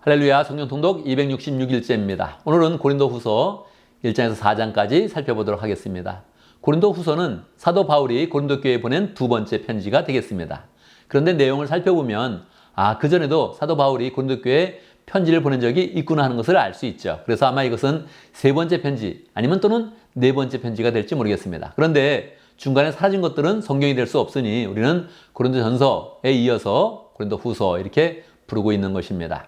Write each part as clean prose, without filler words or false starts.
할렐루야, 성경 통독 266일째입니다. 오늘은 고린도후서 1장에서 4장까지 살펴보도록 하겠습니다. 고린도후서는 사도 바울이 고린도 교회에 보낸 두 번째 편지가 되겠습니다. 그런데 내용을 살펴보면 그전에도 사도 바울이 고린도 교회에 편지를 보낸 적이 있구나 하는 것을 알 수 있죠. 그래서 아마 이것은 세 번째 편지 아니면 또는 네 번째 편지가 될지 모르겠습니다. 그런데 중간에 사라진 것들은 성경이 될 수 없으니 우리는 고린도전서에 이어서 고린도후서 이렇게 부르고 있는 것입니다.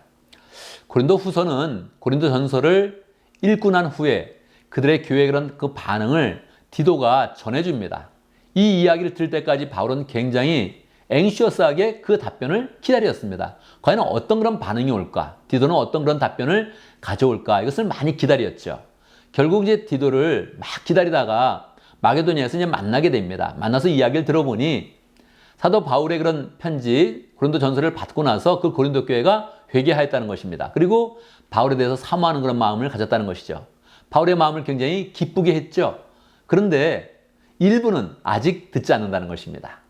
고린도후서는 고린도전서를 읽고 난 후에 그들의 교회의 그런 그 반응을 디도가 전해줍니다. 이 이야기를 들을 때까지 바울은 굉장히 앵시어스하게 그 답변을 기다렸습니다. 과연 어떤 그런 반응이 올까? 디도는 어떤 그런 답변을 가져올까? 이것을 많이 기다렸죠. 결국 이제 디도를 막 기다리다가 마게도니아에서 이제 만나게 됩니다. 만나서 이야기를 들어보니 사도 바울의 그런 편지 고린도 전서를 받고 나서 그 고린도 교회가 회개하였다는 것입니다. 그리고 바울에 대해서 사모하는 그런 마음을 가졌다는 것이죠. 바울의 마음을 굉장히 기쁘게 했죠. 그런데 일부는 아직 듣지 않는다는 것입니다.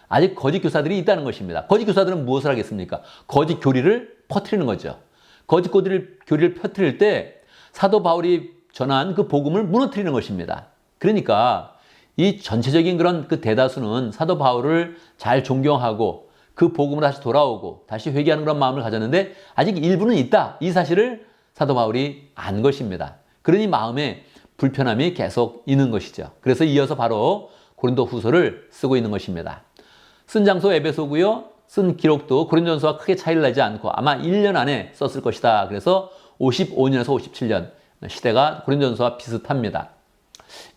아직 거짓 교사들이 있다는 것입니다. 거짓 교사들은 무엇을 하겠습니까? 거짓 교리를 퍼뜨리는 거죠. 거짓 교리를 퍼뜨릴 때 사도 바울이 전한 그 복음을 무너뜨리는 것입니다. 그러니까 이 전체적인 그런 그 대다수는 사도 바울을 잘 존경하고 그 복음으로 다시 돌아오고 다시 회개하는 그런 마음을 가졌는데 아직 일부는 있다. 이 사실을 사도 바울이 안 것입니다. 그러니 마음에 불편함이 계속 있는 것이죠. 그래서 이어서 바로 고린도후서를 쓰고 있는 것입니다. 쓴 장소 에베소고요. 쓴 기록도 고린도전서와 크게 차이를 내지 않고 아마 1년 안에 썼을 것이다. 그래서 55년에서 57년 시대가 고린도전서와 비슷합니다.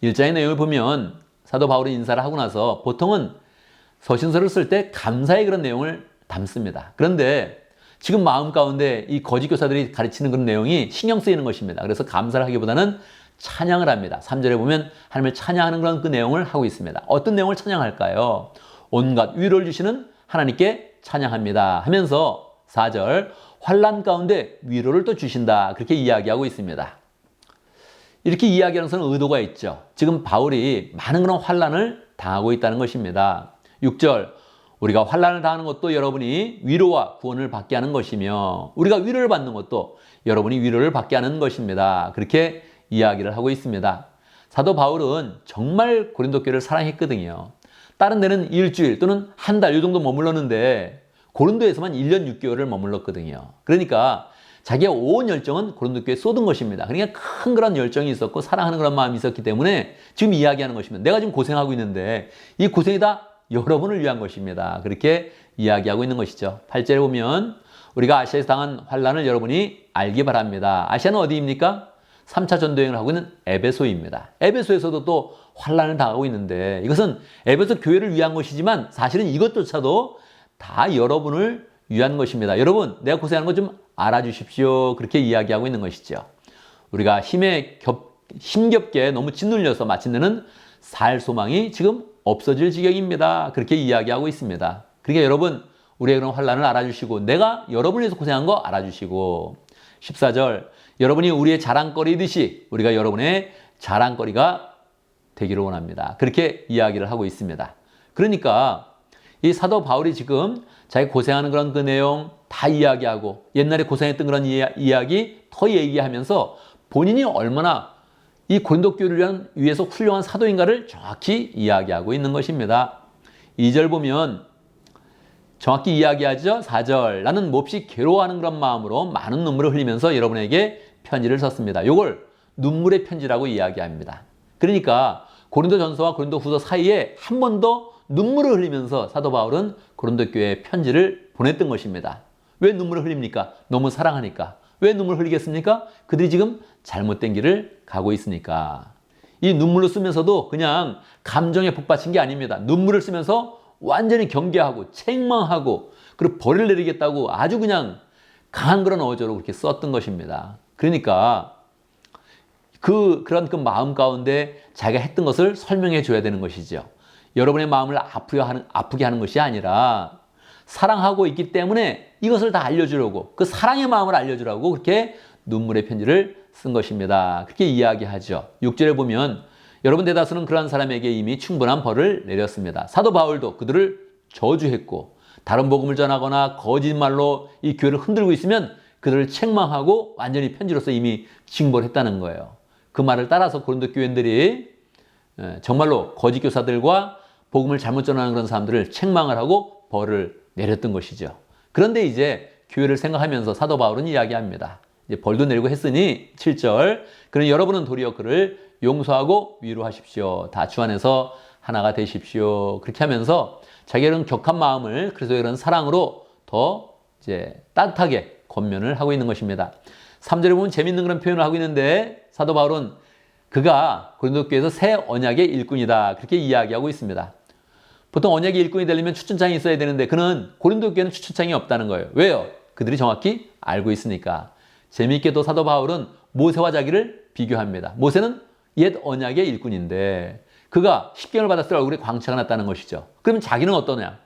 1장의 내용을 보면 사도 바울이 인사를 하고 나서 보통은 서신서를 쓸 때 감사의 그런 내용을 담습니다. 그런데 지금 마음 가운데 이 거짓 교사들이 가르치는 그런 내용이 신경 쓰이는 것입니다. 그래서 감사를 하기보다는 찬양을 합니다. 3절에 보면 하나님을 찬양하는 그런 그 내용을 하고 있습니다. 어떤 내용을 찬양할까요? 온갖 위로를 주시는 하나님께 찬양합니다 하면서 4절 환난 가운데 위로를 또 주신다 그렇게 이야기하고 있습니다. 이렇게 이야기하는 것은 의도가 있죠. 지금 바울이 많은 그런 환난을 당하고 있다는 것입니다. 6절 우리가 환난을 당하는 것도 여러분이 위로와 구원을 받게 하는 것이며 우리가 위로를 받는 것도 여러분이 위로를 받게 하는 것입니다. 그렇게 이야기를 하고 있습니다. 사도 바울은 정말 고린도 교회를 사랑했거든요. 다른 데는 일주일 또는 한 달 이 정도 머물렀는데 고린도에서만 1년 6개월을 머물렀거든요. 그러니까 자기의 온 열정은 고린도 교회에 쏟은 것입니다. 그러니까 큰 그런 열정이 있었고 사랑하는 그런 마음이 있었기 때문에 지금 이야기하는 것입니다. 내가 지금 고생하고 있는데 이 고생이 다 여러분을 위한 것입니다. 그렇게 이야기하고 있는 것이죠. 8절에 보면 우리가 아시아에서 당한 환난을 여러분이 알기 바랍니다. 아시아는 어디입니까? 3차 전도여행을 하고 있는 에베소입니다. 에베소에서도 또 환난을 당하고 있는데 이것은 에베소 교회를 위한 것이지만 사실은 이것조차도 다 여러분을 위한 것입니다. 여러분, 내가 고생하는 거 좀 알아주십시오. 그렇게 이야기하고 있는 것이죠. 우리가 힘겹게 너무 짓눌려서 마침내는 살 소망이 지금 없어질 지경입니다. 그렇게 이야기하고 있습니다. 그러니까 여러분, 우리의 그런 환난을 알아주시고 내가 여러분을 위해서 고생한 거 알아주시고 14절 여러분이 우리의 자랑거리듯이 우리가 여러분의 자랑거리가 되기를 원합니다. 그렇게 이야기를 하고 있습니다. 그러니까 이 사도 바울이 지금 자기 고생하는 그런 그 내용 다 이야기하고 옛날에 고생했던 그런 이야기 더 얘기하면서 본인이 얼마나 이 고린도 교회를 위해서 훌륭한 사도인가를 정확히 이야기하고 있는 것입니다. 2절 보면 정확히 이야기하죠. 4절 나는 몹시 괴로워하는 그런 마음으로 많은 눈물을 흘리면서 여러분에게 편지를 썼습니다. 이걸 눈물의 편지라고 이야기합니다. 그러니까 고린도전서와 고린도후서 사이에 한 번 더 눈물을 흘리면서 사도 바울은 고린도 교회에 편지를 보냈던 것입니다. 왜 눈물을 흘립니까? 너무 사랑하니까. 왜 눈물을 흘리겠습니까? 그들이 지금 잘못된 길을 가고 있으니까. 이 눈물로 쓰면서도 그냥 감정에 북받친 게 아닙니다. 눈물을 쓰면서 완전히 경계하고 책망하고 그리고 벌을 내리겠다고 아주 그냥 강한 그런 어조로 그렇게 썼던 것입니다. 그러니까 그런 그 마음 가운데 자기가 했던 것을 설명해 줘야 되는 것이죠. 여러분의 마음을 아프게 하는 것이 아니라 사랑하고 있기 때문에 이것을 다 알려주려고 그 사랑의 마음을 알려주라고 그렇게 눈물의 편지를 쓴 것입니다. 그렇게 이야기하죠. 6절에 보면 여러분 대다수는 그러한 사람에게 이미 충분한 벌을 내렸습니다. 사도 바울도 그들을 저주했고 다른 복음을 전하거나 거짓말로 이 교회를 흔들고 있으면 그들을 책망하고 완전히 편지로서 이미 징벌을 했다는 거예요. 그 말을 따라서 고린도 교인들이 정말로 거짓 교사들과 복음을 잘못 전하는 그런 사람들을 책망을 하고 벌을 내렸던 것이죠. 그런데 이제 교회를 생각하면서 사도 바울은 이야기합니다. 이제 벌도 내리고 했으니 7절 그는 여러분은 도리어 그를 용서하고 위로하십시오. 다 주 안에서 하나가 되십시오. 그렇게 하면서 자기의 그런 격한 마음을 그리스도의 그런 사랑으로 더 이제 따뜻하게 권면을 하고 있는 것입니다. 3절에 보면 재밌는 그런 표현을 하고 있는데 사도 바울은 그가 고린도 교회에서 새 언약의 일꾼이다. 그렇게 이야기하고 있습니다. 보통 언약의 일꾼이 되려면 추천장이 있어야 되는데 그는 고린도 교회는 추천장이 없다는 거예요. 왜요? 그들이 정확히 알고 있으니까. 재미있게도 사도 바울은 모세와 자기를 비교합니다. 모세는 옛 언약의 일꾼인데 그가 십계명을 받았을 때 얼굴에 광채가 났다는 것이죠. 그러면 자기는 어떠냐?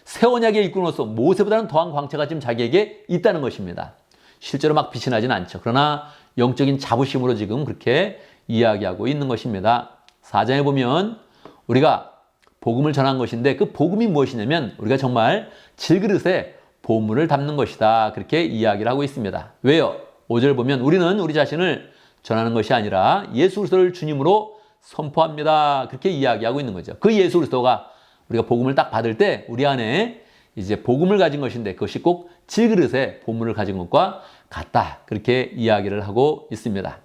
새 언약의 일꾼으로서 모세보다는 더한 광채가 지금 자기에게 있다는 것입니다. 실제로 막 빛이 나진 않죠. 그러나 영적인 자부심으로 지금 그렇게 이야기하고 있는 것입니다. 4장에 보면 우리가 복음을 전한 것인데 그 복음이 무엇이냐면 우리가 정말 질그릇에 보물을 담는 것이다. 그렇게 이야기를 하고 있습니다. 왜요? 5절 보면 우리는 우리 자신을 전하는 것이 아니라 예수 그리스도를 주님으로 선포합니다. 그렇게 이야기하고 있는 거죠. 그 예수 그리스도가 우리가 복음을 딱 받을 때 우리 안에 이제 복음을 가진 것인데 그것이 꼭 질그릇에 보물을 가진 것과 같다. 그렇게 이야기를 하고 있습니다.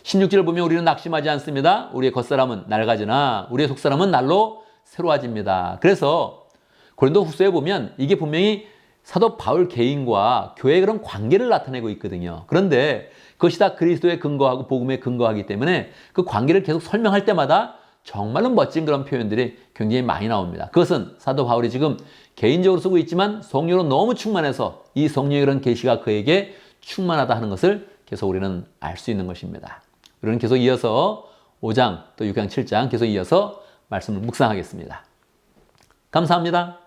16절을 보면 우리는 낙심하지 않습니다. 우리의 겉사람은 낡아지나 우리의 속사람은 날로 새로워집니다. 그래서 고린도 후서에 보면 이게 분명히 사도 바울 개인과 교회의 그런 관계를 나타내고 있거든요. 그런데 그것이 다 그리스도에 근거하고 복음에 근거하기 때문에 그 관계를 계속 설명할 때마다 정말로 멋진 그런 표현들이 굉장히 많이 나옵니다. 그것은 사도 바울이 지금 개인적으로 쓰고 있지만 성령으로 너무 충만해서 이 성령의 그런 계시가 그에게 충만하다 하는 것을 계속 우리는 알 수 있는 것입니다. 우리는 계속 이어서 5장 또 6장 7장 계속 이어서 말씀을 묵상하겠습니다. 감사합니다.